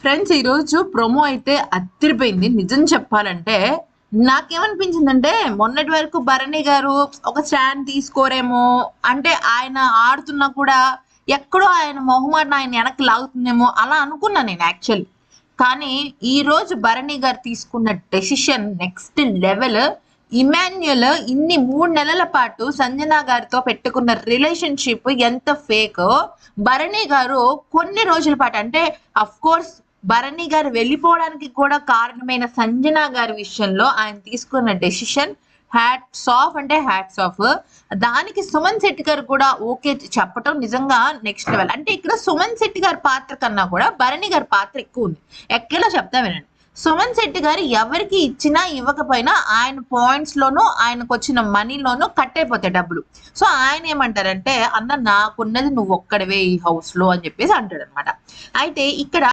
Friends ఈరోజు promo అయితే అదిరిపోయింది. నిజం చెప్పాలంటే నాకేమనిపించిందంటే మొన్నటి వరకు భరణి గారు ఒక స్టాండ్ తీసుకోరేమో, అంటే ఆయన ఆడుతున్నా కూడా ఎక్కడో ఆయన మొహమాటం ఆయన వెనక్కి లాగుతుందేమో అలా అనుకున్నా నేను యాక్చువల్లీ. కానీ ఈరోజు భరణి గారు తీసుకున్న డెసిషన్ నెక్స్ట్ లెవెల్. ఇమాన్యుయల్ ఇన్ని 3 నెలల పాటు సంజన గారితో పెట్టుకున్న రిలేషన్‌షిప్ ఎంత ఫేకో, భరణి గారు కొన్ని రోజుల పాటు అంటే అఫ్‌కోర్స్ భరణి గారు వెళ్ళిపోవడానికి కూడా కారణమైన సంజన గారి విషయంలో ఆయన తీసుకున్న డెసిషన్ హ్యాట్స్ ఆఫ్ అంటే హ్యాట్స్ ఆఫ్. దానికి సుమన్ శెట్టి గారు కూడా ఓకే చెప్పటం నిజంగా నెక్స్ట్ లెవెల్. అంటే ఇక్కడ సుమన్ శెట్టి గారి పాత్ర కన్నా కూడా భరణి గారి పాత్ర ఎక్కువ ఉంది. ఎక్కడో చెప్తా వినండి. సుమన్ శెట్టి గారు ఎవరికి ఇచ్చినా ఇవ్వకపోయినా ఆయన పాయింట్స్ లోనూ ఆయనకు వచ్చిన మనీలోనూ కట్ అయిపోతాయి డబ్బులు. సో ఆయన ఏమంటారంటే, అన్న నాకున్నది నువ్వు ఒక్కడివే ఈ హౌస్ లో అని చెప్పేసి అంటాడు అనమాట. అయితే ఇక్కడ